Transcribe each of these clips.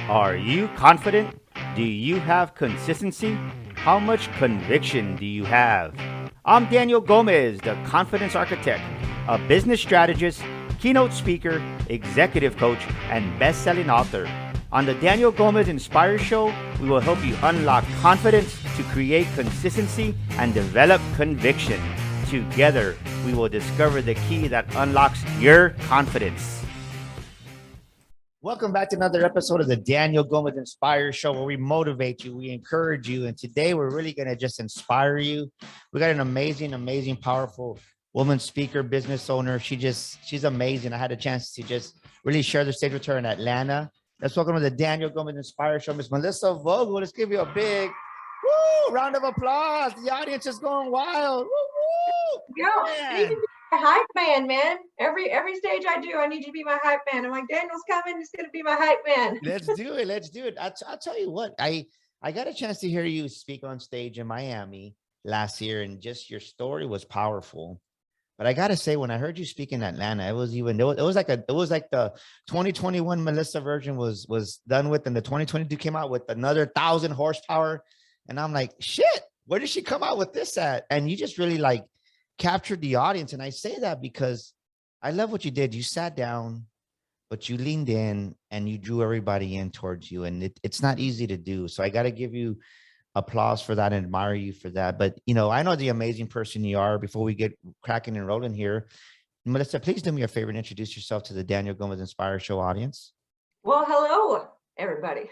Are you confident? Do you have consistency? How much conviction do you have? I'm Daniel Gomez, the Confidence Architect, a business strategist, keynote speaker, executive coach, and best selling author. On the Daniel Gomez Inspire Show, we will help you unlock confidence to create consistency and develop conviction. Together, we will discover the key that unlocks your confidence. Welcome back to another episode of the Daniel Gomez Inspire Show, where we motivate you, we encourage you, and today we're really going to just inspire you. We got an amazing, powerful woman speaker, business owner. She's amazing. I had a chance to just really share the stage with her in Atlanta. Let's welcome to the Daniel Gomez Inspire Show, Miss Mallisa Vogel. Let's give you a big round of applause. The audience is going wild. I need to be a hype man. Every stage I do, I need you to be my hype man. I'm like, Daniel's coming, he's gonna be my hype man. Let's do it. I'll tell you what, I got a chance to hear you speak on stage in Miami last year, and just your story was powerful. But I gotta say, when I heard you speak in Atlanta, it was like the 2021 Mallisa version was done with, and the 2022 came out with another 1,000 horsepower. And I'm like, shit, where did she come out with this at? And you just really like captured the audience. And I say that because I love what you did. You sat down, but you leaned in and you drew everybody in towards you. And it's not easy to do. So I got to give you applause for that and admire you for that. But, I know the amazing person you are. Before we get cracking and rolling here, Mallisa, please do me a favor and introduce yourself to the Daniel Gomez Inspire Show audience. Well, hello, everybody.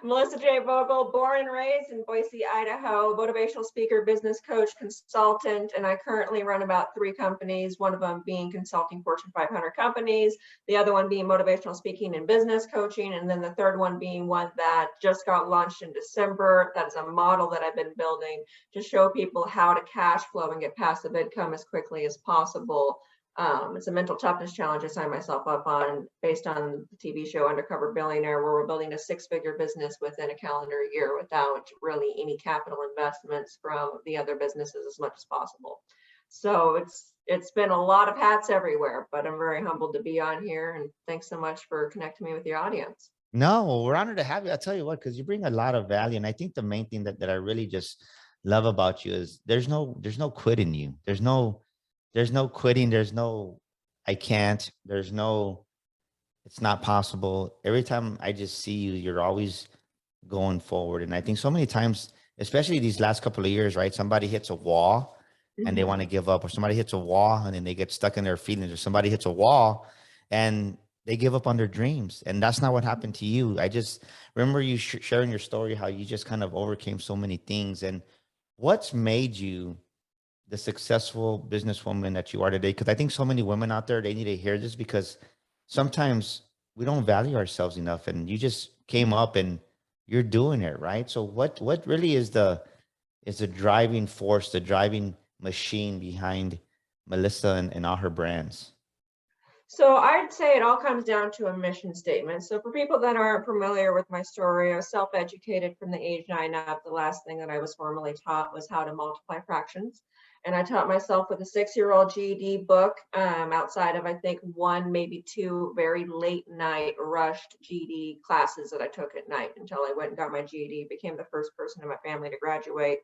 Mallisa J. Vogel, born and raised in Boise, Idaho, motivational speaker, business coach, consultant, and I currently run about 3 companies, one of them being consulting Fortune 500 companies, the other one being motivational speaking and business coaching, and then the third one being one that just got launched in December. That is a model that I've been building to show people how to cash flow and get passive income as quickly as possible. It's a mental toughness challenge I signed myself up on based on the TV show Undercover Billionaire, where we're building a 6-figure business within a calendar year without really any capital investments from the other businesses as much as possible. So it's been a lot of hats everywhere, but I'm very humbled to be on here, and thanks so much for connecting me with your audience. No, we're honored to have you. I'll tell you what, because you bring a lot of value. And I think the main thing that I really just love about you is there's no quit in you. There's no quitting. There's no, I can't. There's no, it's not possible. Every time I just see you, you're always going forward. And I think so many times, especially these last couple of years, right? Somebody hits a wall and they want to give up, or somebody hits a wall and then they get stuck in their feelings, or somebody hits a wall and they give up on their dreams. And that's not what happened to you. I just remember you sharing your story, how you just kind of overcame so many things. And what's made you the successful businesswoman that you are today? Because I think so many women out there, they need to hear this, because sometimes we don't value ourselves enough. And you just came up and you're doing it, right? So what really is the driving force, the driving machine behind Mallisa and all her brands? So I'd say it all comes down to a mission statement. So for people that aren't familiar with my story, I was self-educated from the age 9 up. The last thing that I was formally taught was how to multiply fractions. And I taught myself with a 6-year-old GED book, outside of, I think, 1, maybe 2 very late night rushed GED classes that I took at night until I went and got my GED, became the first person in my family to graduate.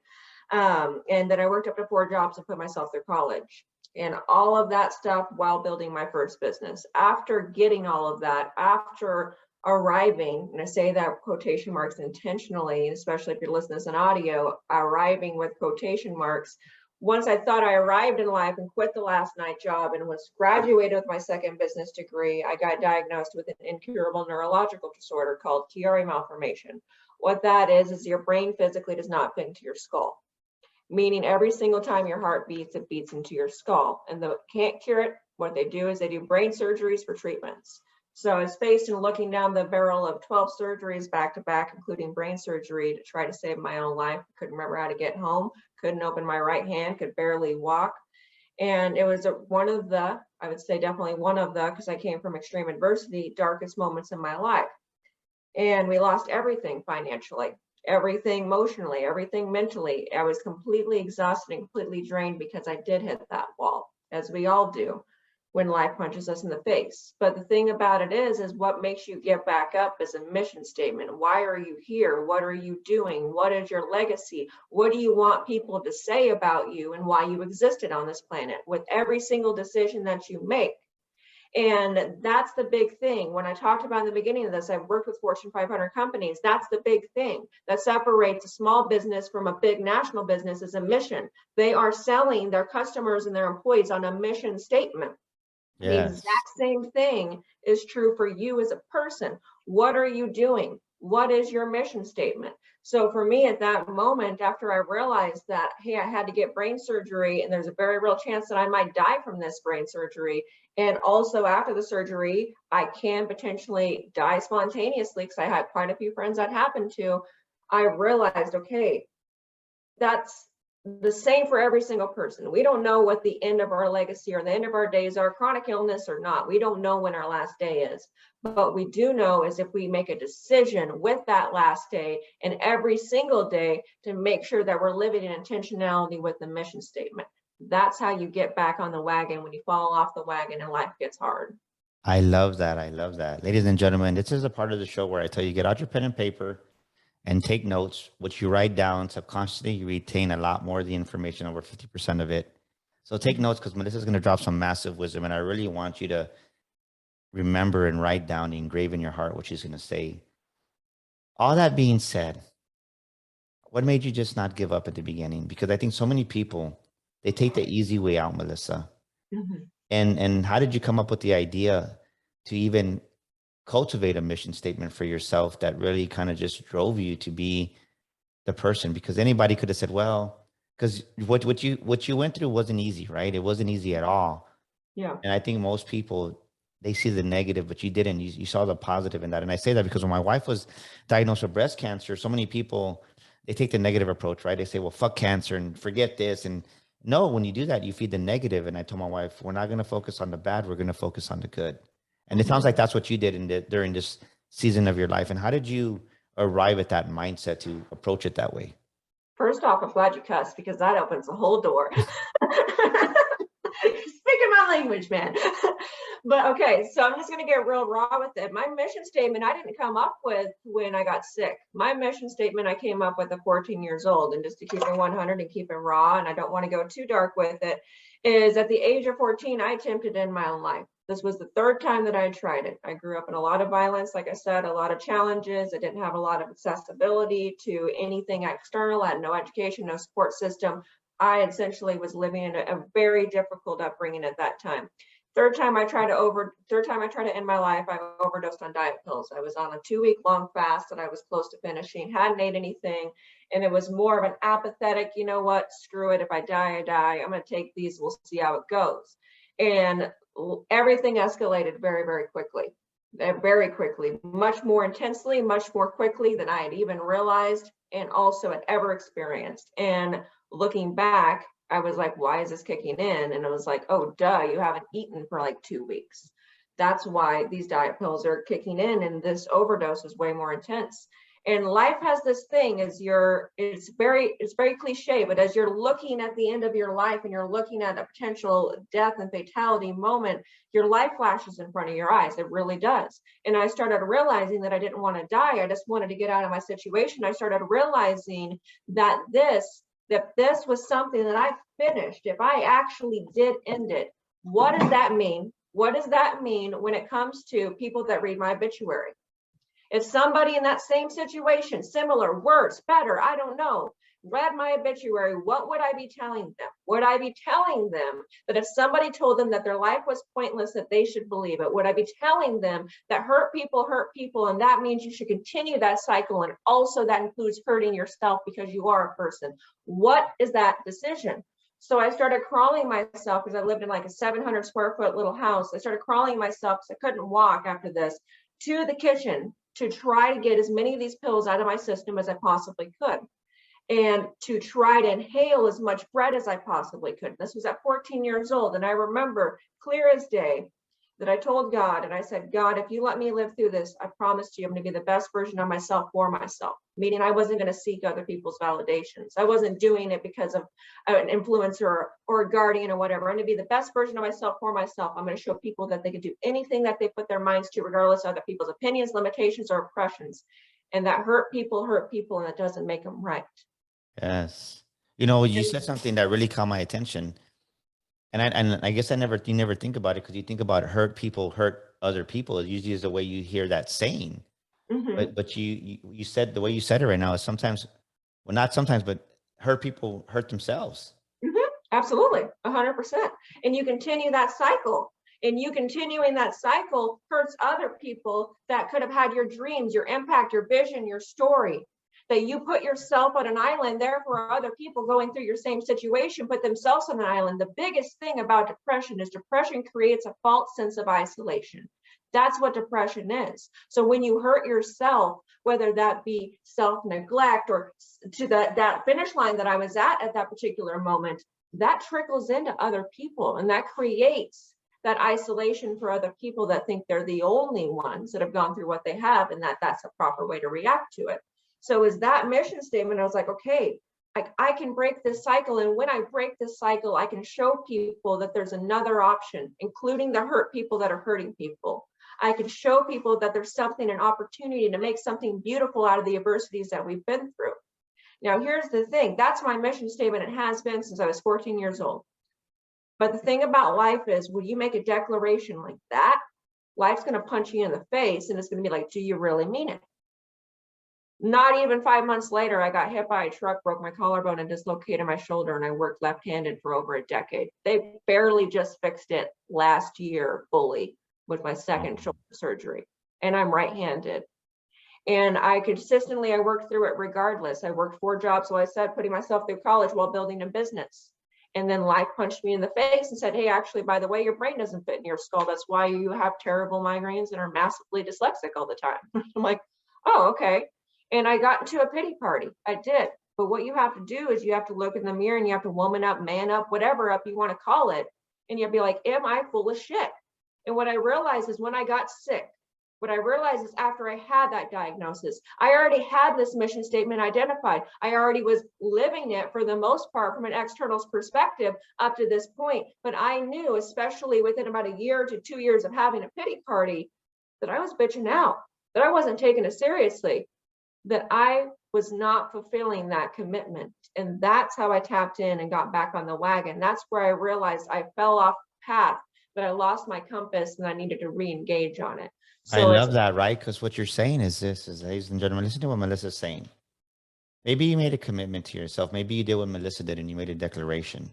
And then I worked up to 4 jobs and put myself through college. And all of that stuff while building my first business. After getting all of that, after arriving, and I say that quotation marks intentionally, especially if you're listening to this in audio, arriving with quotation marks. Once I thought I arrived in life and quit the last night job and was graduated with my second business degree, I got diagnosed with an incurable neurological disorder called Chiari malformation. What that is your brain physically does not fit into your skull. Meaning every single time your heart beats, it beats into your skull. And though it can't cure it, what they do is they do brain surgeries for treatments. So I was faced in looking down the barrel of 12 surgeries back to back, including brain surgery, to try to save my own life. Couldn't remember how to get home, couldn't open my right hand, could barely walk. And it was one of the, I would say definitely one of the, because I came from extreme adversity, darkest moments in my life. And we lost everything financially, everything emotionally, everything mentally. I was completely exhausted and completely drained because I did hit that wall, as we all do. when life punches us in the face. But the thing about it is what makes you get back up is a mission statement. Why are you here? What are you doing? What is your legacy? What do you want people to say about you and why you existed on this planet? With every single decision that you make. And that's the big thing. When I talked about in the beginning of this, I've worked with Fortune 500 companies. That's the big thing that separates a small business from a big national business is a mission. They are selling their customers and their employees on a mission statement. The Yes. exact same thing is true for you as a person. What are you doing? What is your mission statement? So for me at that moment, after I realized that, hey, I had to get brain surgery and there's a very real chance that I might die from this brain surgery. And also after the surgery, I can potentially die spontaneously because I had quite a few friends that happened to. I realized, okay, that's the same for every single person. We don't know what the end of our legacy or the end of our days are, chronic illness or not. We don't know when our last day is. But we do know is if we make a decision with that last day and every single day to make sure that we're living in intentionality with the mission statement. That's how you get back on the wagon when you fall off the wagon and life gets hard. I love that. I love that. Ladies and gentlemen, this is a part of the show where I tell you get out your pen and paper and take notes. What you write down subconsciously, you retain a lot more of the information, over 50% of it. So take notes because Melissa is going to drop some massive wisdom. And I really want you to remember and write down, engrave in your heart what she's going to say. All that being said, what made you just not give up at the beginning? Because I think so many people, they take the easy way out, Melissa. Mm-hmm. And how did you come up with the idea to even cultivate a mission statement for yourself that really kind of just drove you to be the person? Because anybody could have said, well, because what you went through wasn't easy, right? It wasn't easy at all. Yeah. And I think most people, they see the negative, but you didn't. You saw the positive in that. And I say that because when my wife was diagnosed with breast cancer, so many people, they take the negative approach, right? They say, well, fuck cancer and forget this. And no, when you do that, you feed the negative. And I told my wife, we're not going to focus on the bad. We're going to focus on the good. And it sounds like that's what you did during this season of your life. And how did you arrive at that mindset to approach it that way? First off, I'm glad you cussed because that opens the whole door. Speaking my language, man. But okay, so I'm just going to get real raw with it. My mission statement, I didn't come up with when I got sick. My mission statement, I came up with at 14 years old. And just to keep it 100 and keep it raw, and I don't want to go too dark with it, is at the age of 14, I attempted to end my own life. This was the third time that I tried it. I grew up in a lot of violence, like I said, a lot of challenges. I didn't have a lot of accessibility to anything external. I had no education, no support system. I essentially was living in a very difficult upbringing at that time. Third time I tried to end my life, I overdosed on diet pills. I was on a 2-week long fast that I was close to finishing, hadn't ate anything. And it was more of an apathetic, you know what, screw it. If I die, I die. I'm going to take these. We'll see how it goes. And everything escalated very, very quickly, much more intensely, much more quickly than I had even realized and also had ever experienced. And looking back, I was like, why is this kicking in? And I was like, oh, duh, you haven't eaten for like 2 weeks. That's why these diet pills are kicking in and this overdose is way more intense. And life has this thing it's very cliche, but as you're looking at the end of your life and you're looking at a potential death and fatality moment, your life flashes in front of your eyes. It really does. And I started realizing that I didn't want to die. I just wanted to get out of my situation. I started realizing that this was something that I finished. If I actually did end it, what does that mean? What does that mean when it comes to people that read my obituary? If somebody in that same situation, similar, worse, better, I don't know, read my obituary, what would I be telling them? Would I be telling them that if somebody told them that their life was pointless, that they should believe it? Would I be telling them that hurt people, and that means you should continue that cycle, and also that includes hurting yourself because you are a person? What is that decision? So I started crawling myself because I lived in like a 700 square foot little house. I started crawling myself because I couldn't walk after this to the kitchen to try to get as many of these pills out of my system as I possibly could, and to try to inhale as much bread as I possibly could. This was at 14 years old. And I remember clear as day, that I told God, and I said, God, if you let me live through this, I promise you I'm going to be the best version of myself for myself. Meaning I wasn't going to seek other people's validations. I wasn't doing it because of an influencer or a guardian or whatever. I'm going to be the best version of myself for myself. I'm going to show people that they can do anything that they put their minds to, regardless of other people's opinions, limitations, or oppressions. And that hurt people, and that doesn't make them right. Yes. You know, you said something that really caught my attention. And I guess you never think about it because you think about hurt people hurt other people. It usually is the way you hear that saying. Mm-hmm. But you said the way you said it right now is sometimes, well, not sometimes, but hurt people hurt themselves. Mm-hmm. Absolutely, 100%. And you continue that cycle. And you continuing that cycle hurts other people that could have had your dreams, your impact, your vision, your story. That you put yourself on an island, therefore other people going through your same situation put themselves on an island. The biggest thing about depression is depression creates a false sense of isolation. That's what depression is. So when you hurt yourself, whether that be self-neglect or to that finish line that I was at that particular moment, that trickles into other people, and that creates that isolation for other people that think they're the only ones that have gone through what they have, and that's a proper way to react to it. So as that mission statement, I was like, okay, I can break this cycle. And when I break this cycle, I can show people that there's another option, including the hurt people that are hurting people. I can show people that there's something, an opportunity to make something beautiful out of the adversities that we've been through. Now, here's the thing. That's my mission statement. It has been since I was 14 years old. But the thing about life is when you make a declaration like that, life's going to punch you in the face and it's going to be like, do you really mean it? Not even 5 months later, I got hit by a truck, broke my collarbone and dislocated my shoulder, and I worked left-handed for over a decade. They barely just fixed it last year fully with my second shoulder surgery, and I'm right-handed. And I worked through it regardless. I worked 4 jobs, so I said, putting myself through college while building a business. And then life punched me in the face and said, hey, actually, by the way, your brain doesn't fit in your skull. That's why you have terrible migraines and are massively dyslexic all the time. I'm like, oh, okay. And I got into a pity party. I did. But what you have to do is you have to look in the mirror and you have to woman up, man up, whatever up you want to call it. And you'll be like, am I full of shit? And what I realized is when I got sick, what I realized is after I had that diagnosis, I already had this mission statement identified. I already was living it for the most part from an external perspective up to this point. But I knew, especially within about a year to 2 years of having a pity party, that I was bitching out, that I wasn't taking it seriously, that I was not fulfilling that commitment. And that's how I tapped in and got back on the wagon. That's where I realized I fell off path, that I lost my compass and I needed to re-engage on it. I So love that, right? Because what you're saying is this, is ladies and gentlemen, listen to what Melissa's saying. Maybe you made a commitment to yourself. Maybe you did what Melissa did and you made a declaration.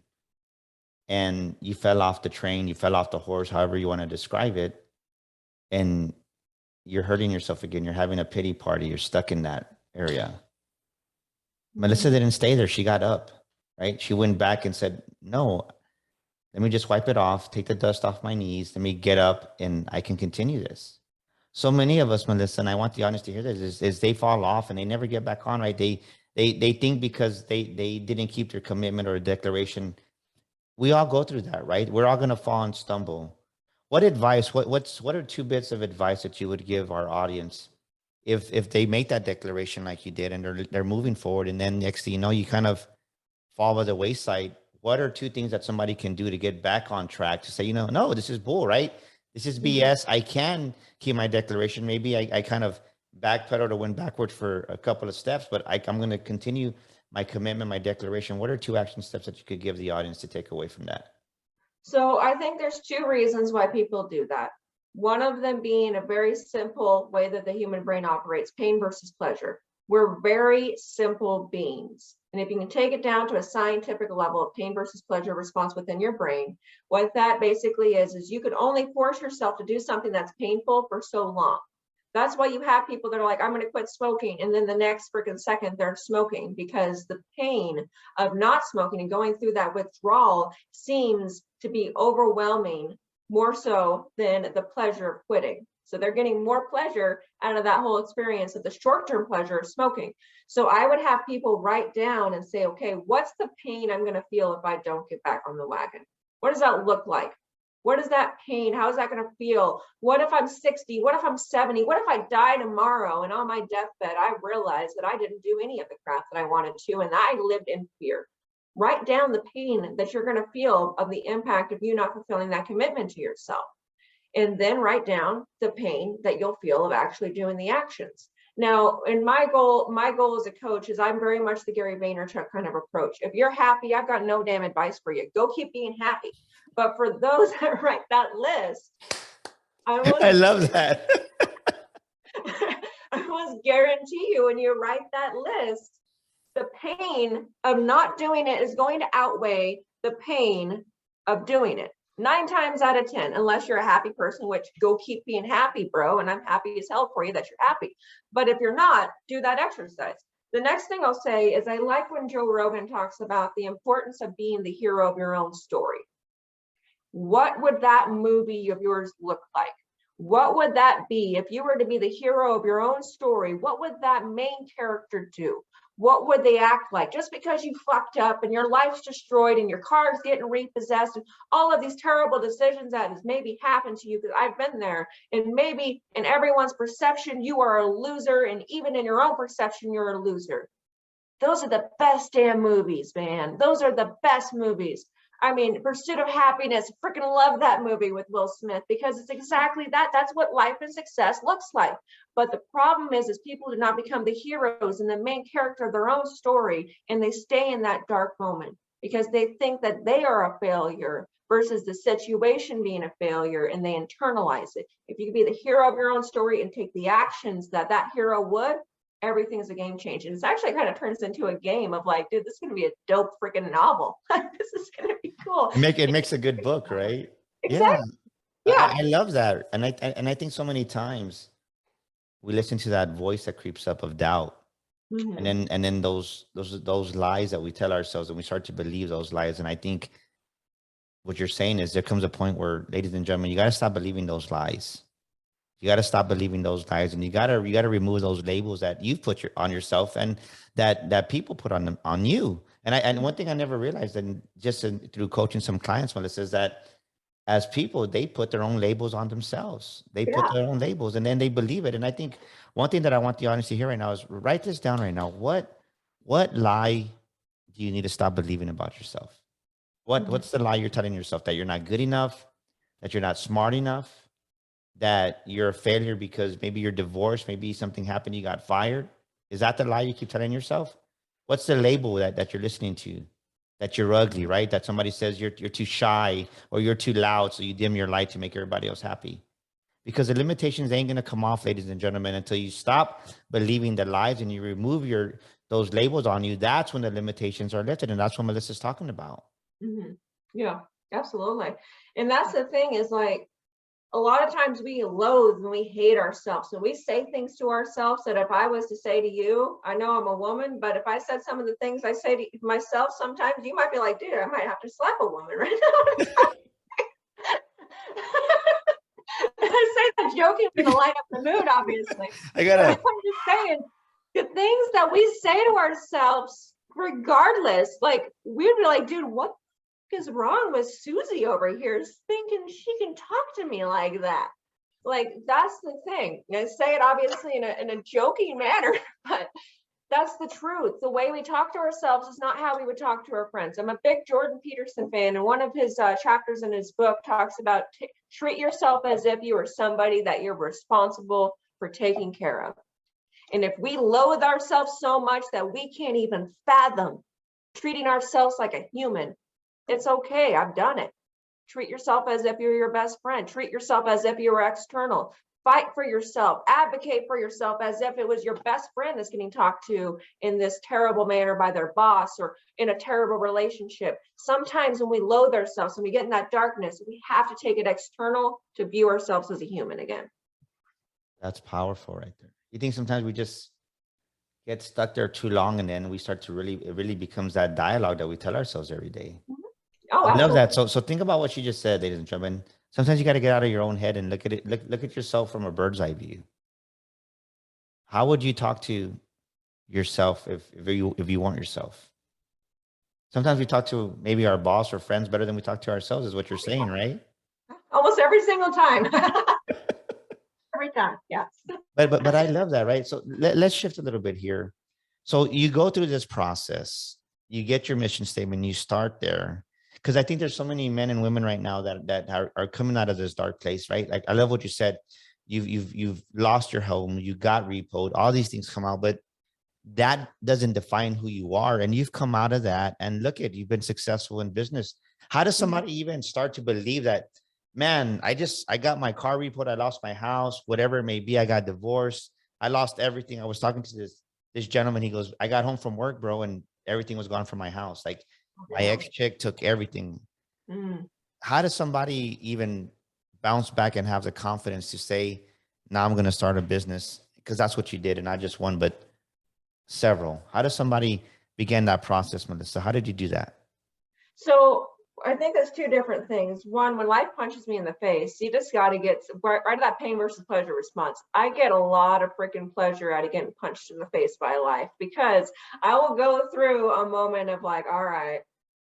And you fell off the train, you fell off the horse, however you want to describe it. And you're hurting yourself again. You're having a pity party. You're stuck in that area. Melissa didn't stay there. She got up, right? She went back and said, no, let me just wipe it off, take the dust off my knees. Let me get up and I can continue this. So many of us, Melissa, and I want the audience to hear this, is they fall off and they never get back on, right? They think because they didn't keep their commitment or a declaration. We all go through that, right? We're all going to fall and stumble. What advice, what are 2 bits of advice that you would give our audience if they make that declaration like you did and they're moving forward, and then next thing you know, you kind of fall by the wayside? What are 2 things that somebody can do to get back on track to say, no, this is bull, right? This is BS. I can keep my declaration. Maybe I kind of backpedaled or went backwards for a couple of steps, but I'm going to continue my commitment, my declaration. What are 2 action steps that you could give the audience to take away from that? So I think there's 2 reasons why people do that. One of them being a very simple way that the human brain operates, pain versus pleasure. We're very simple beings. And if you can take it down to a scientific level of pain versus pleasure response within your brain, what that basically is you could only force yourself to do something that's painful for so long. That's why you have people that are like, I'm going to quit smoking. And then the next freaking second they're smoking, because the pain of not smoking and going through that withdrawal seems to be overwhelming, more so than the pleasure of quitting. So they're getting more pleasure out of that whole experience of the short-term pleasure of smoking. So I would have people write down and say, okay, what's the pain I'm going to feel if I don't get back on the wagon? What does that look like? What is that pain? How is that going to feel? What if I'm 60? What if I'm 70? What if I die tomorrow and on my deathbed, I realized that I didn't do any of the crap that I wanted to, and I lived in fear? Write down the pain that you're going to feel of the impact of you not fulfilling that commitment to yourself. And then write down the pain that you'll feel of actually doing the actions. Now, and my goal as a coach is I'm very much the Gary Vaynerchuk kind of approach. If you're happy, I've got no damn advice for you. Go keep being happy. But for those that write that list, I love that. I must guarantee you, when you write that list, the pain of not doing it is going to outweigh the pain of doing it. 9 times out of 10, unless you're a happy person, which go keep being happy, bro. And I'm happy as hell for you that you're happy. But if you're not, do that exercise. The next thing I'll say is I like when Joe Rogan talks about the importance of being the hero of your own story. What would that movie of yours look like? What would that be if you were to be the hero of your own story? What would that main character do? What would they act like? Just because you fucked up and your life's destroyed and your car's getting repossessed and all of these terrible decisions that has maybe happened to you, because I've been there, and maybe in everyone's perception you are a loser, and even in your own perception you're a loser. Those are the best damn movies, man. Those are the best movies. I mean, Pursuit of Happiness, freaking love that movie with Will Smith, because it's exactly that. That's what life and success looks like. But the problem is people do not become the heroes and the main character of their own story, and they stay in that dark moment because they think that they are a failure versus the situation being a failure, and they internalize it. If you can be the hero of your own story and take the actions that that hero would, everything's a game changer. And it's actually kind of turns into a game of like, dude, this is going to be a dope freaking novel. This is going to be cool. It makes a good book, right? Exactly. Yeah. I love that. And I think so many times we listen to that voice that creeps up of doubt. Mm-hmm. And then those lies that we tell ourselves, and we start to believe those lies. And I think what you're saying is there comes a point where, ladies and gentlemen, you got to stop believing those lies. You got to stop believing those lies, and you got to remove those labels that you've put on yourself, and that people put on you. And one thing I never realized, and through coaching some clients, Melissa, is that as people, they put their own labels on themselves. They put their own labels, and then they believe it. And I think one thing that I want the audience to hear right now is write this down right now. What lie do you need to stop believing about yourself? What's the lie you're telling yourself? That you're not good enough, that you're not smart enough, that you're a failure because maybe you're divorced, maybe something happened, you got fired? Is that the lie you keep telling yourself? What's the label that you're listening to? That you're ugly, right? That somebody says you're too shy or you're too loud, so you dim your light to make everybody else happy. Because the limitations ain't gonna come off, ladies and gentlemen, until you stop believing the lies and you remove those labels on you. That's when the limitations are lifted, and that's what Melissa's talking about. Mm-hmm. Yeah, absolutely. And that's the thing is, like, a lot of times we loathe and we hate ourselves. So we say things to ourselves that if I was to say to you, I know I'm a woman, but if I said some of the things I say to myself, sometimes you might be like, dude, I might have to slap a woman right now. I say that jokingly to light up the mood, obviously. I'm just saying, the things that we say to ourselves, regardless, like, we'd be like, dude, what is wrong with Susie over here thinking she can talk to me like that? Like, that's the thing. I say it obviously in a joking manner, but that's the truth. The way we talk to ourselves is not how we would talk to our friends. I'm a big Jordan Peterson fan, and one of his chapters in his book talks about treat yourself as if you are somebody that you're responsible for taking care of. And if we loathe ourselves so much that we can't even fathom treating ourselves like a human, it's okay. I've done it. Treat yourself as if you're your best friend. Treat yourself as if you were external. Fight for yourself. Advocate for yourself as if it was your best friend that's getting talked to in this terrible manner by their boss or in a terrible relationship. Sometimes when we loathe ourselves and we get in that darkness, we have to take it external to view ourselves as a human again. That's powerful right there. You think sometimes we just get stuck there too long, and then we start to it really becomes that dialogue that we tell ourselves every day. Mm-hmm. Oh, I love that. So think about what you just said, ladies and gentlemen. Sometimes you got to get out of your own head and look at it. Look at yourself from a bird's eye view. How would you talk to yourself if you weren't yourself? Sometimes we talk to maybe our boss or friends better than we talk to ourselves, is what you're saying, right? Almost every single time. Every time, yes. But I love that, right? So let's shift a little bit here. So you go through this process, you get your mission statement, you start there. Because I think there's so many men and women right now that are coming out of this dark place, right? Like I love what you said. You've lost your home, you got repoed, all these things come out, but that doesn't define who you are. And you've come out of that, and look at, you've been successful in business. How does somebody even start to believe that, man, I got my car repoed, I lost my house, whatever it may be, I got divorced, I lost everything. I was talking to this gentleman, he goes, I got home from work, bro, and everything was gone from my house. Like my ex chick took everything. Mm. How does somebody even bounce back and have the confidence to say, now I'm going to start a business? Because that's what you did, and not just one, but several. How does somebody begin that process, Mallisa? How did you do that? So I think there's two different things. One, when life punches me in the face, you just got to get right to that pain versus pleasure response. I get a lot of freaking pleasure out of getting punched in the face by life, because I will go through a moment of like, all right,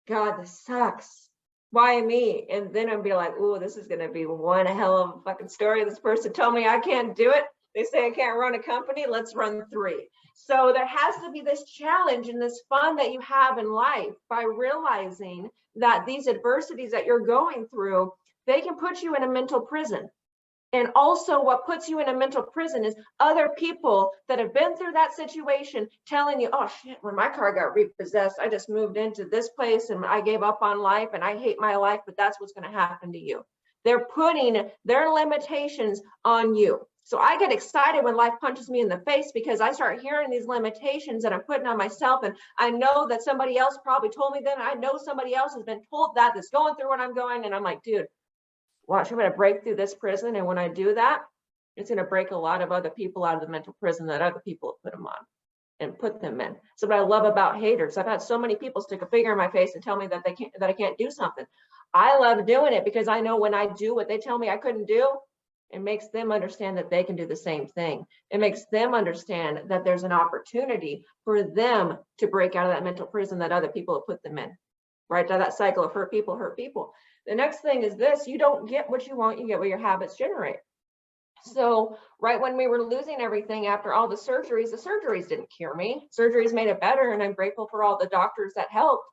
God, this sucks. Why me? And then I'll be like, oh, this is going to be one hell of a fucking story. This person told me I can't do it. They say I can't run a company. Let's run 3. So there has to be this challenge and this fun that you have in life by realizing that these adversities that you're going through, they can put you in a mental prison. And also what puts you in a mental prison is other people that have been through that situation telling you, oh shit, when my car got repossessed, I just moved into this place and I gave up on life and I hate my life, but that's what's going to happen to you. They're putting their limitations on you. So I get excited when life punches me in the face, because I start hearing these limitations that I'm putting on myself. And I know that somebody else probably told me that. I know somebody else has been told that, that's going through what I'm going. And I'm like, dude, watch, I'm going to break through this prison. And when I do that, it's going to break a lot of other people out of the mental prison that other people have put them on and put them in. So what I love about haters, I've had so many people stick a finger in my face and tell me that I can't do something. I love doing it because I know when I do what they tell me I couldn't do, it makes them understand that they can do the same thing. It makes them understand that there's an opportunity for them to break out of that mental prison that other people have put them in. Right? That cycle of hurt people, hurt people. The next thing is this: you don't get what you want, you get what your habits generate. So right when we were losing everything after all the surgeries didn't cure me. Surgeries made it better, and I'm grateful for all the doctors that helped,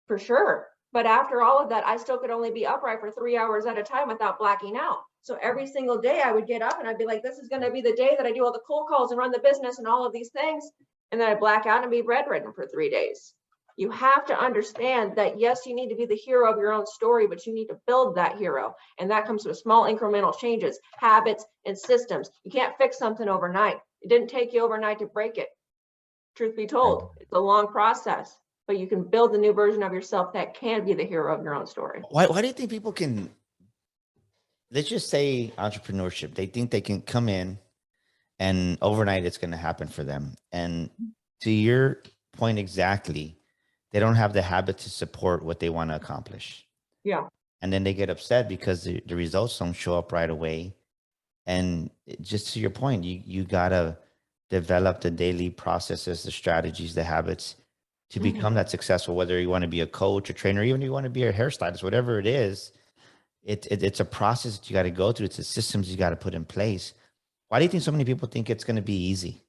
for sure. But after all of that, I still could only be upright for 3 hours at a time without blacking out. So every single day I would get up and I'd be like, this is going to be the day that I do all the cold calls and run the business and all of these things. And then I black out and be bedridden for 3 days. You have to understand that, yes, you need to be the hero of your own story, but you need to build that hero. And that comes with small incremental changes, habits, and systems. You can't fix something overnight. It didn't take you overnight to break it. Truth be told, it's a long process, but you can build the new version of yourself that can be the hero of your own story. Why do you think people can, let's just say entrepreneurship, they think they can come in and overnight it's going to happen for them? And to your point exactly, they don't have the habit to support what they want to accomplish. Yeah. And then they get upset because the results don't show up right away. And just to your point, you got to develop the daily processes, the strategies, the habits to become that successful, whether you want to be a coach, a trainer, even you want to be a hairstylist, whatever it is. It's a process that you got to go through. It's the systems you got to put in place. Why do you think so many people think it's going to be easy?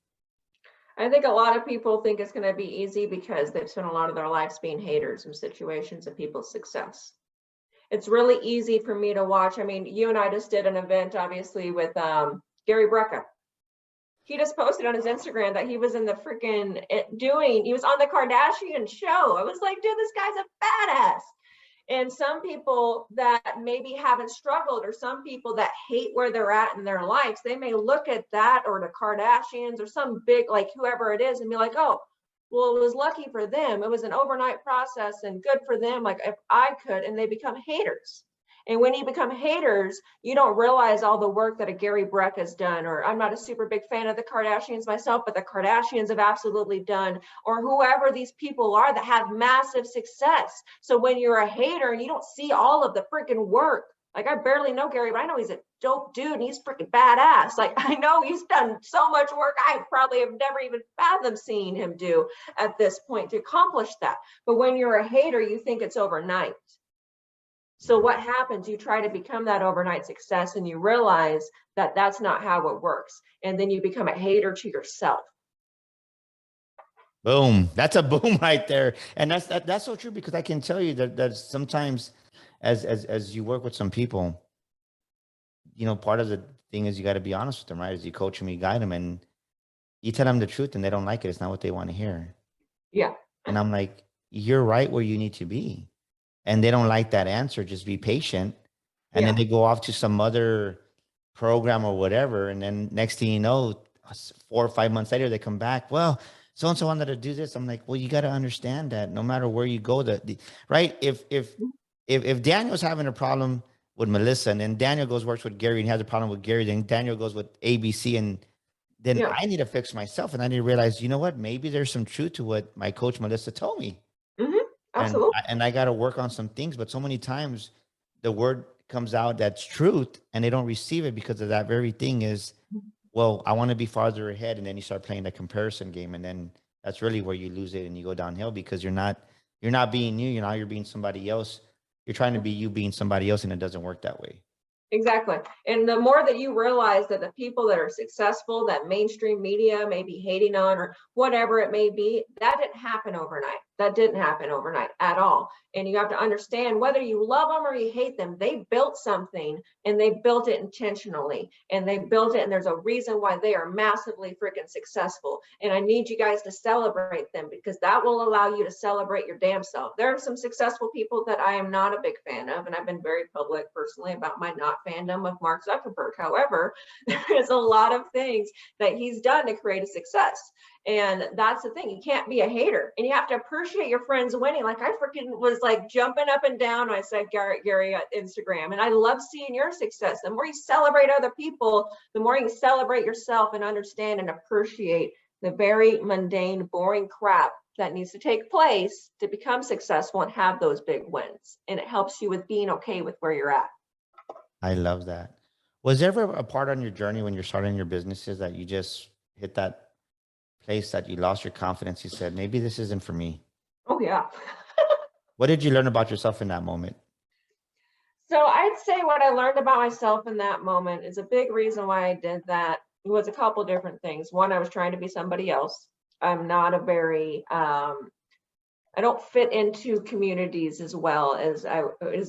I think a lot of people think it's going to be easy because they've spent a lot of their lives being haters in situations of people's success. It's really easy for me to watch. I mean, you and I just did an event, obviously, with Gary Brecka. He just posted on his Instagram that he was in the freaking he was on the Kardashian show. I was like, dude, this guy's a badass. And some people that maybe haven't struggled, or some people that hate where they're at in their lives, they may look at that or the Kardashians or some big, like whoever it is, and be like, oh, well, it was lucky for them. It was an overnight process and good for them. Like if I could, and they become haters. And when you become haters, you don't realize all the work that a Gary Breck has done. Or I'm not a super big fan of the Kardashians myself, but the Kardashians have absolutely done, or whoever these people are that have massive success. So when you're a hater and you don't see all of the freaking work, like I barely know Gary, but I know he's a dope dude and he's freaking badass. Like I know he's done so much work I probably have never even fathomed seeing him do at this point to accomplish that. But when you're a hater, you think it's overnight. So what happens? You try to become that overnight success and you realize that that's not how it works. And then you become a hater to yourself. Boom. That's a boom right there. And that's so true, because I can tell you that sometimes as you work with some people, part of the thing is you got to be honest with them, right? As you coach them, you guide them, and you tell them the truth and they don't like it. It's not what they want to hear. Yeah. And I'm like, you're right where you need to be. And they don't like that answer. Just be patient. And then Yeah. they go off to some other program or whatever. And then next thing you know, 4 or 5 months later, they come back. Well, so and so wanted to do this. I'm like, well, you got to understand that no matter where you go, right. If Daniel's having a problem with Mallisa, and then Daniel goes works with Gary and has a problem with Gary, then Daniel goes with ABC, and then Yeah. I need to fix myself, and I need to realize, you know what? Maybe there's some truth to what my coach Mallisa told me, and Absolutely. I got to work on some things. But so many times, the word comes out that's truth, and they don't receive it because of that very thing. Is, well, I want to be farther ahead, and then you start playing the comparison game, and then that's really where you lose it and you go downhill, because you're not being you. You're being somebody else. You're trying to be you being somebody else, and it doesn't work that way. Exactly. And the more that you realize that the people that are successful, that mainstream media may be hating on or whatever it may be, that didn't happen overnight. That didn't happen overnight at all. And you have to understand, whether you love them or you hate them, they built something, and they built it intentionally, and they built it. And there's a reason why they are massively freaking successful. And I need you guys to celebrate them, because that will allow you to celebrate your damn self. There are some successful people that I am not a big fan of, and I've been very public personally about my not fandom of Mark Zuckerberg. However, there is a lot of things that he's done to create a success. And that's the thing. You can't be a hater, and you have to appreciate your friends winning. Like, I freaking was like jumping up and down when I said Gary at Instagram, and I love seeing your success. The more you celebrate other people, the more you celebrate yourself and understand and appreciate the very mundane, boring crap that needs to take place to become successful and have those big wins. And it helps you with being okay with where you're at. I love that. Was there ever a part on your journey when you're starting your businesses that you just hit that place that you lost your confidence? You said, maybe this isn't for me. Oh, yeah. What did you learn about yourself in that moment? So I'd say what I learned about myself in that moment is a big reason why I did that. It was a couple different things. One, I was trying to be somebody else. I'm not a very I don't fit into communities as well as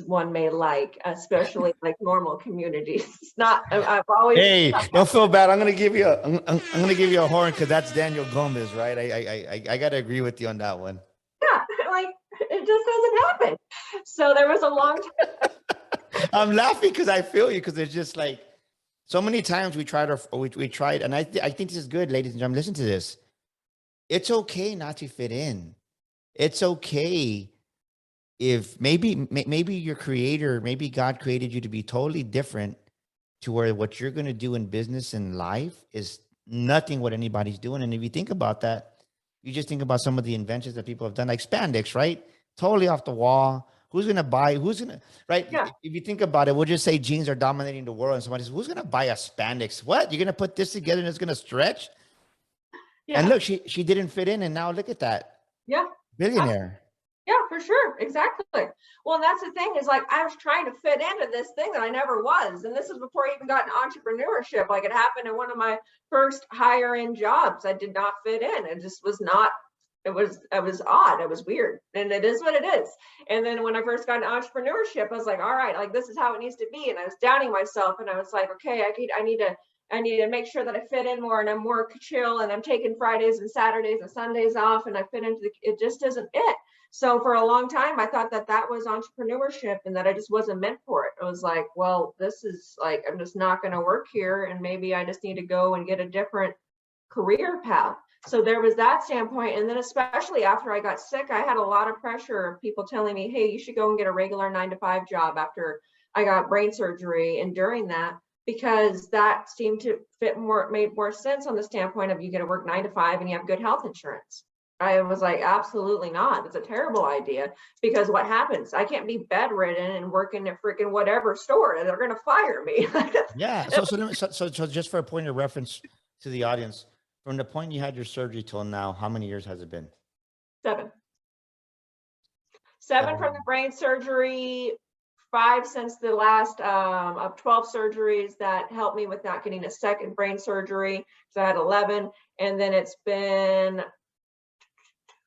one may like, especially like normal communities. It's not. I've always. Hey, don't feel bad. I'm gonna give you a horn, because that's Daniel Gomez, right? I gotta agree with you on that one. Yeah, like, it just doesn't happen. So there was a long time. I'm laughing because I feel you, because it's just like so many times we tried, and I think this is good, ladies and gentlemen. Listen to this. It's okay not to fit in. It's okay if maybe your creator, maybe God created you to be totally different, to where what you're going to do in business and life is nothing what anybody's doing. And if you think about that, you just think about some of the inventions that people have done, like spandex, right? Totally off the wall. Who's going to buy? Who's going to, right? Yeah, If you think about it, we'll just say jeans are dominating the world, and somebody says, who's going to buy a spandex? What? You're going to put this together and it's going to stretch? And yeah, look, she didn't fit in, and now look at that. yeah. Billionaire. Yeah, for sure. Exactly. Well, and that's the thing, is like, I was trying to fit into this thing that I never was. And this is before I even got into entrepreneurship. Like, it happened in one of my first higher end jobs. I did not fit in. It just was not, it was odd. It was weird. And it is what it is. And then when I first got into entrepreneurship, I was like, all right, like, this is how it needs to be. And I was doubting myself, and I was like, okay, I need to make sure that I fit in more, and I'm more chill, and I'm taking Fridays and Saturdays and Sundays off, and I fit into it just isn't it. So for a long time, I thought that that was entrepreneurship, and that I just wasn't meant for it. I was like, well, this is like, I'm just not going to work here, and maybe I just need to go and get a different career path. So there was that standpoint. And then especially after I got sick, I had a lot of pressure of people telling me, hey, you should go and get a regular 9-to-5 job after I got brain surgery. And during that, because that seemed to fit more, made more sense on the standpoint of, you get to work 9 to 5 and you have good health insurance. I was like, absolutely not. It's a terrible idea, because what happens? I can't be bedridden and working at freaking whatever store. They're going to fire me. Yeah. So just for a point of reference to the audience, from the point you had your surgery till now, how many years has it been? 7 from the brain surgery, 5 since the last of 12 surgeries that helped me with not getting a second brain surgery. So I had 11, and then it's been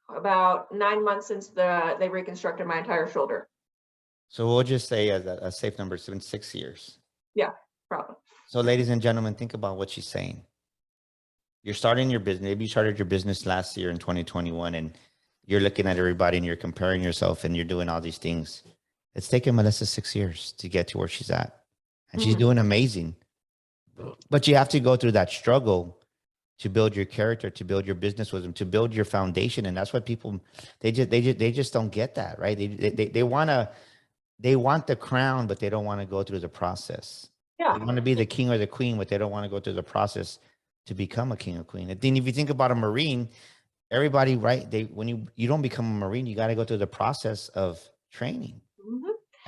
about 9 months since they reconstructed my entire shoulder. So we'll just say as a safe number, it's been 6 years. Yeah, probably. So ladies and gentlemen, think about what she's saying. You're starting your business. Maybe you started your business last year in 2021, and you're looking at everybody and you're comparing yourself and you're doing all these things. It's taken Mallisa 6 years to get to where she's at, and she's doing amazing. But you have to go through that struggle to build your character, to build your business wisdom, to build your foundation. And that's what people, they just don't get that, right? They want the crown, but they don't want to go through the process. Yeah. They want to be the king or the queen, but they don't want to go through the process to become a king or queen. And then if you think about a Marine, everybody, right? When you don't become a Marine, you got to go through the process of training.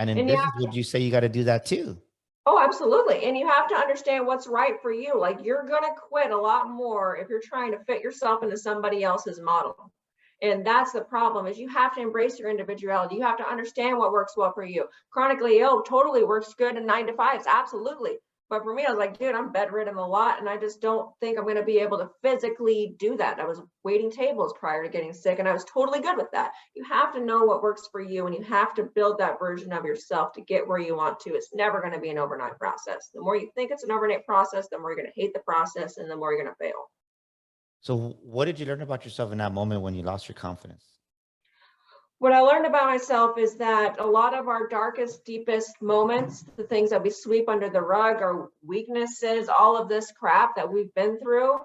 And in business, would you say you got to do that too? Oh, absolutely. And you have to understand what's right for you. Like, you're going to quit a lot more if you're trying to fit yourself into somebody else's model. And that's the problem, is you have to embrace your individuality. You have to understand what works well for you. Chronically ill totally works good in 9 to 5s. Absolutely. But for me, I was like, dude, I'm bedridden a lot, and I just don't think I'm going to be able to physically do that. I was waiting tables prior to getting sick, and I was totally good with that. You have to know what works for you, and you have to build that version of yourself to get where you want to. It's never going to be an overnight process. The more you think it's an overnight process, the more you're going to hate the process, and the more you're going to fail. So what did you learn about yourself in that moment when you lost your confidence? What I learned about myself is that a lot of our darkest, deepest moments, the things that we sweep under the rug, our weaknesses, all of this crap that we've been through,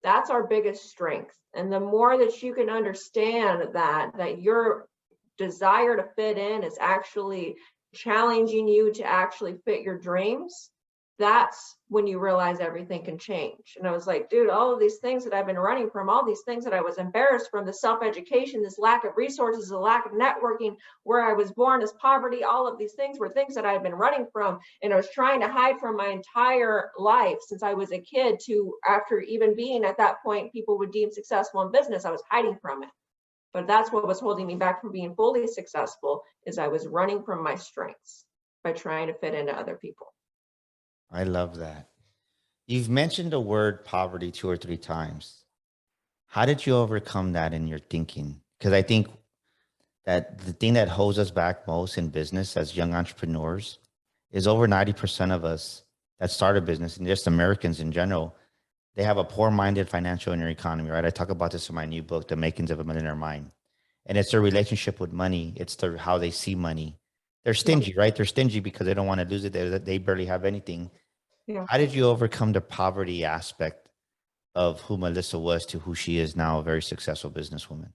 that's our biggest strength. And the more that you can understand that your desire to fit in is actually challenging you to actually fit your dreams, that's when you realize everything can change. And I was like, dude, all of these things that I've been running from, all these things that I was embarrassed from, the self-education, this lack of resources, the lack of networking, where I was born, as poverty, all of these things were things that I've been running from. And I was trying to hide from my entire life since I was a kid to after even being at that point, people would deem successful in business. I was hiding from it. But that's what was holding me back from being fully successful, is I was running from my strengths by trying to fit into other people. I love that. You've mentioned the word poverty 2 or 3 times. How did you overcome that in your thinking? Because I think that the thing that holds us back most in business as young entrepreneurs is over 90% of us that start a business, and just Americans in general, they have a poor-minded financial inner economy, right? I talk about this in my new book, The Makings of a Millionaire Mind. And it's their relationship with money. It's how they see money. They're stingy, right? They're stingy because they don't want to lose it. They barely have anything. Yeah. How did you overcome the poverty aspect of who Mallisa was to who she is now, a very successful businesswoman?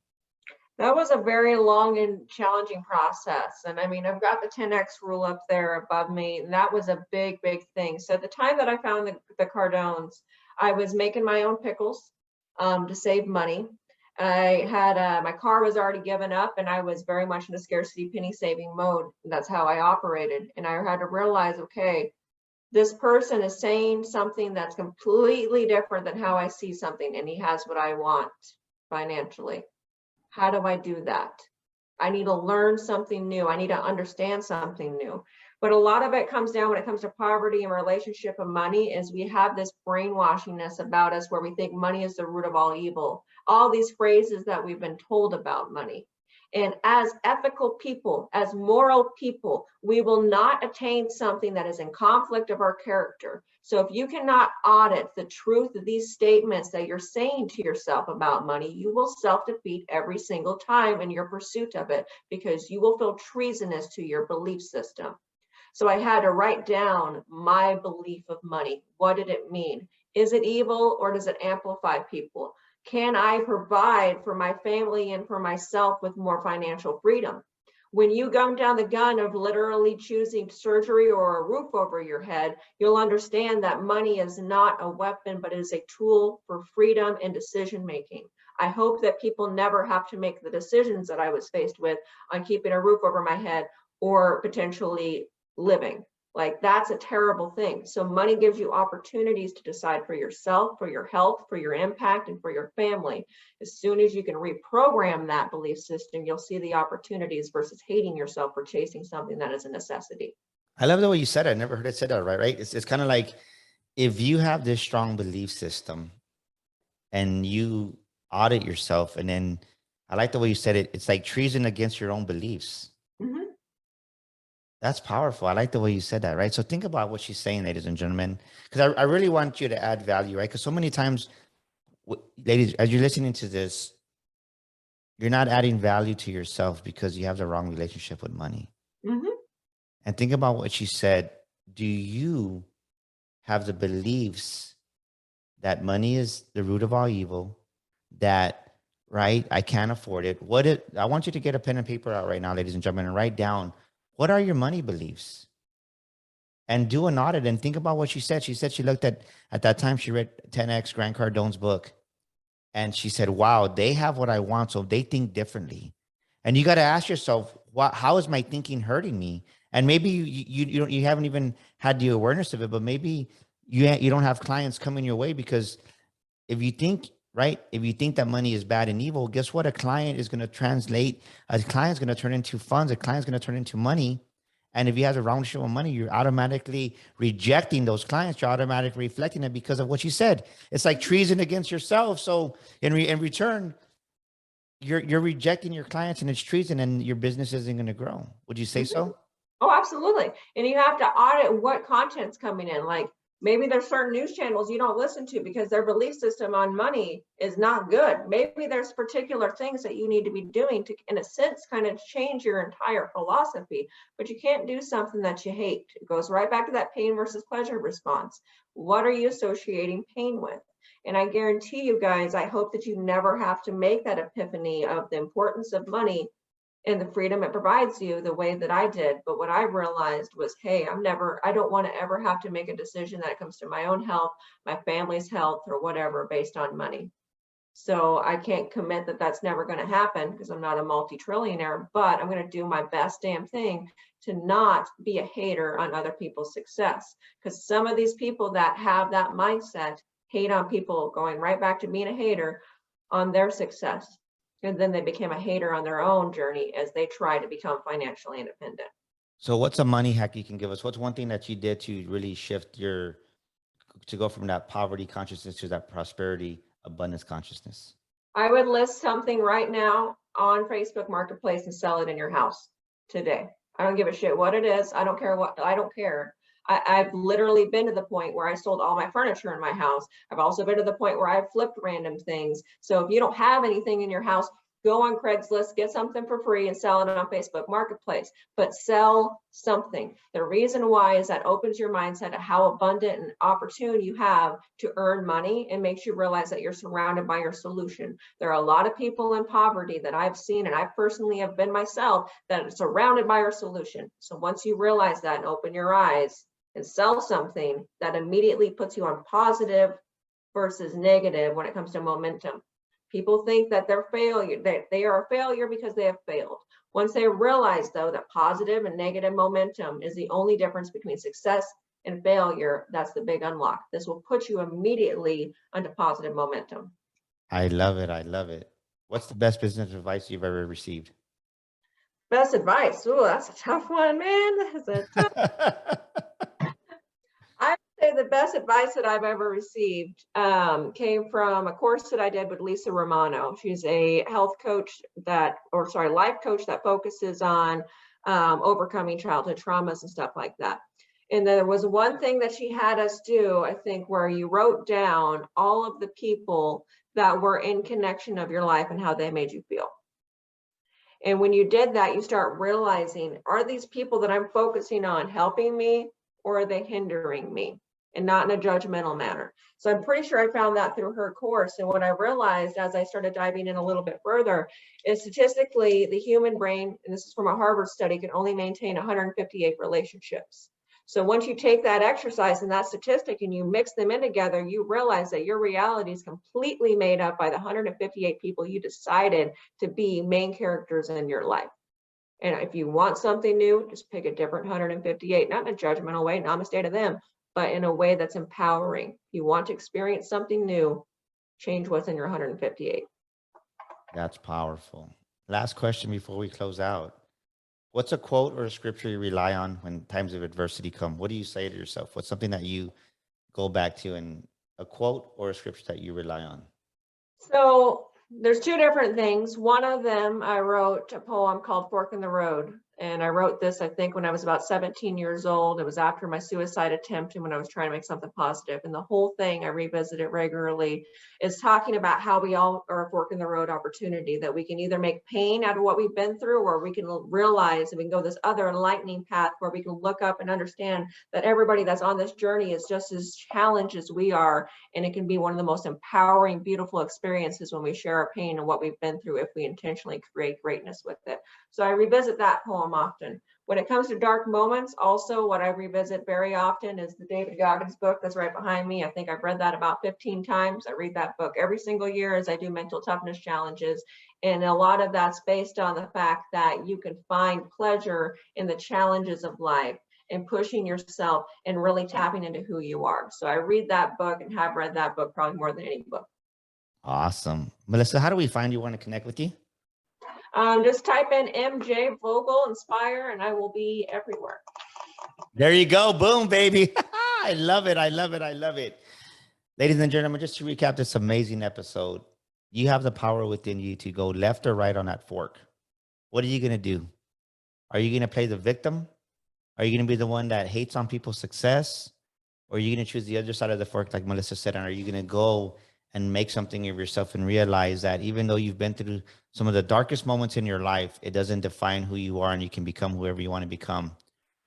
That was a very long and challenging process. And I mean, I've got the 10X rule up there above me, and that was a big, big thing. So at the time that I found the Cardones, I was making my own pickles to save money. I had my car was already given up, and I was very much in a scarcity penny saving mode. That's how I operated. And I had to realize, okay, this person is saying something that's completely different than how I see something, and he has what I want financially. How do I do that? I need to learn something new. I need to understand something new. But a lot of it comes down when it comes to poverty and relationship and money, is we have this brainwashingness about us where we think money is the root of all evil. All these phrases that we've been told about money. And as ethical people, as moral people, we will not attain something that is in conflict of our character. So if you cannot audit the truth of these statements that you're saying to yourself about money, you will self-defeat every single time in your pursuit of it, because you will feel treasonous to your belief system. So I had to write down my belief of money. What did it mean? Is it evil, or does it amplify people? Can I provide for my family and for myself with more financial freedom? When you come down the gun of literally choosing surgery or a roof over your head, you'll understand that money is not a weapon, but is a tool for freedom and decision making. I hope that people never have to make the decisions that I was faced with on keeping a roof over my head or potentially living. Like, that's a terrible thing. So money gives you opportunities to decide for yourself, for your health, for your impact, and for your family. As soon as you can reprogram that belief system, you'll see the opportunities versus hating yourself for chasing something that is a necessity. I love the way you said it. I never heard it said that, right? It's kind of like, if you have this strong belief system and you audit yourself, and then I like the way you said it. It's like treason against your own beliefs. Mhm. That's powerful. I like the way you said that, right? So think about what she's saying, ladies and gentlemen, because I really want you to add value, right? Because so many times, ladies, as you're listening to this, you're not adding value to yourself because you have the wrong relationship with money. Mhm. And think about what she said. Do you have the beliefs that money is the root of all evil, that, right, I can't afford it? I want you to get a pen and paper out right now, ladies and gentlemen, and write down, what are your money beliefs? And do an audit and think about what she said. She said she looked at that time, she read 10X Grant Cardone's book. And she said, wow, they have what I want. So they think differently. And you got to ask yourself, how is my thinking hurting me? And maybe you haven't even had the awareness of it, but maybe you don't have clients coming your way because if you think, right, if you think that money is bad and evil, guess what? A client is going to translate, a client is going to turn into funds, a client is going to turn into money. And if you have the wrong relationship with money, you're automatically rejecting those clients. You're automatically reflecting it because of what you said. It's like treason against yourself. So in return, you're rejecting your clients, and it's treason, and your business isn't going to grow. Would you say Mhm. so? Oh, absolutely. And you have to audit what content's coming in. Like, maybe there's certain news channels you don't listen to because their belief system on money is not good. Maybe there's particular things that you need to be doing to, in a sense, kind of change your entire philosophy, but you can't do something that you hate. It goes right back to that pain versus pleasure response. What are you associating pain with? And I guarantee you guys, I hope that you never have to make that epiphany of the importance of money and the freedom it provides you the way that I did. But what I realized was, hey, I don't want to ever have to make a decision that comes to my own health, my family's health, or whatever based on money. So I can't commit that that's never going to happen because I'm not a multi-trillionaire, but I'm going to do my best damn thing to not be a hater on other people's success. Because some of these people that have that mindset hate on people, going right back to being a hater on their success. And then they became a hater on their own journey as they try to become financially independent. So what's a money hack you can give us? What's one thing that you did to really shift to go from that poverty consciousness to that prosperity, abundance consciousness? I would list something right now on Facebook Marketplace and sell it in your house today. I don't give a shit what it is. I don't care what, I don't care. I've literally been to the point where I sold all my furniture in my house. I've also been to the point where I've flipped random things. So if you don't have anything in your house, go on Craigslist, get something for free and sell it on Facebook Marketplace, but sell something. The reason why is that opens your mindset of how abundant and opportune you have to earn money and makes you realize that you're surrounded by your solution. There are a lot of people in poverty that I've seen, and I personally have been myself, that are surrounded by our solution. So once you realize that and open your eyes and sell something, that immediately puts you on positive versus negative when it comes to momentum. People think that they're failure, that they are a failure because they have failed. Once they realize, though, that positive and negative momentum is the only difference between success and failure, that's the big unlock. This will put you immediately onto positive momentum. I love it. I love it. What's the best business advice you've ever received? Best advice. Ooh, that's a tough one, man. That's a tough. I would say the best advice that I've ever received came from a course that I did with Lisa Romano. She's a health coach life coach that focuses on overcoming childhood traumas and stuff like that. And there was one thing that she had us do, I think, where you wrote down all of the people that were in connection of your life and how they made you feel. And when you did that, you start realizing, are these people that I'm focusing on helping me, or are they hindering me? And not in a judgmental manner. So I'm pretty sure I found that through her course. And what I realized as I started diving in a little bit further is statistically, the human brain, and this is from a Harvard study, can only maintain 158 relationships. So once you take that exercise and that statistic and you mix them in together, you realize that your reality is completely made up by the 158 people you decided to be main characters in your life. And if you want something new, just pick a different 158, not in a judgmental way, namaste to them, but in a way that's empowering. If you want to experience something new, change what's in your 158. That's powerful. Last question before we close out. What's a quote or a scripture you rely on when times of adversity come? What do you say to yourself? What's something that you go back to, and a quote or a scripture that you rely on? So there's two different things. One of them, I wrote a poem called Fork in the Road. And I wrote this, I think, when I was about 17 years old. It was after my suicide attempt and when I was trying to make something positive. And the whole thing, I revisit it regularly, is talking about how we all are a fork in the road opportunity, that we can either make pain out of what we've been through, or we can realize and we can go this other enlightening path where we can look up and understand that everybody that's on this journey is just as challenged as we are. And it can be one of the most empowering, beautiful experiences when we share our pain and what we've been through if we intentionally create greatness with it. So I revisit that poem often. When it comes to dark moments, also what I revisit very often is the David Goggins book that's right behind me. I think I've read that about 15 times. I read that book every single year as I do mental toughness challenges. And a lot of that's based on the fact that you can find pleasure in the challenges of life and pushing yourself and really tapping into who you are. So I read that book and have read that book probably more than any book. Awesome. Mallisa, how do we find you? Want to connect with you? Just type in MJ Vogel Inspire and I will be everywhere. There you go. Boom, baby. I love it. I love it. I love it. Ladies and gentlemen, just to recap this amazing episode, you have the power within you to go left or right on that fork. What are you going to do? Are you going to play the victim? Are you going to be the one that hates on people's success? Or are you going to choose the other side of the fork, like Mallisa said? And are you going to go and make something of yourself and realize that even though you've been through some of the darkest moments in your life, it doesn't define who you are, and you can become whoever you want to become.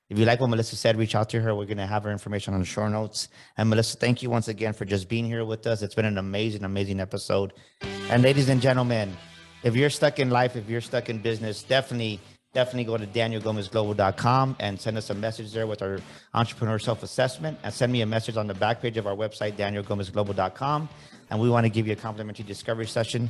If you like what Mallisa said, reach out to her. We're going to have her information on the show notes. And Mallisa, thank you once again for just being here with us. It's been an amazing, amazing episode. And ladies and gentlemen, if you're stuck in life, if you're stuck in business, definitely go to DanielGomezGlobal.com and send us a message there with our entrepreneur self-assessment, and send me a message on the back page of our website, DanielGomezGlobal.com. And we want to give you a complimentary discovery session.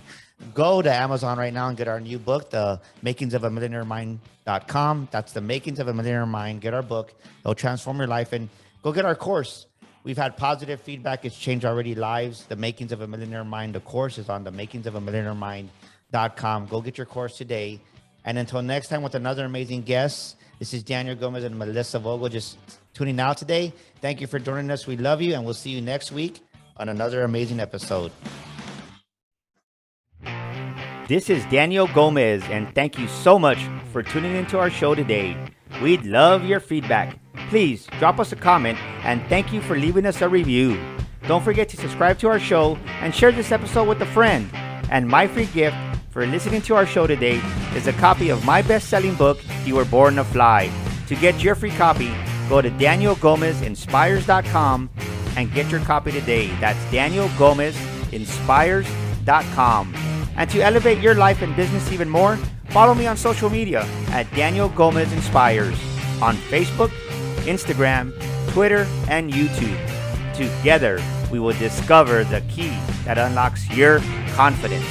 Go to Amazon right now and get our new book, The Makings of a Millionaire Mind.com. That's The Makings of a Millionaire Mind. Get our book. It'll transform your life. And go get our course. We've had positive feedback. It's changed already lives. The Makings of a Millionaire Mind. The course is on The Makings of a Millionaire Mind.com. Go get your course today. And until next time with another amazing guest, this is Daniel Gomez and Mallisa Vogel just tuning out today. Thank you for joining us. We love you, and we'll see you next week on another amazing episode. This is Daniel Gomez, and thank you so much for tuning into our show today. We'd love your feedback. Please drop us a comment, and thank you for leaving us a review. Don't forget to subscribe to our show and share this episode with a friend. And my free gift for listening to our show today is a copy of my best-selling book, You Were Born to Fly. To get your free copy, go to DanielGomezInspires.com and get your copy today. That's DanielGomezInspires.com. And to elevate your life and business even more, follow me on social media at Daniel Gomez Inspires on Facebook, Instagram, Twitter, and YouTube. Together, we will discover the key that unlocks your confidence.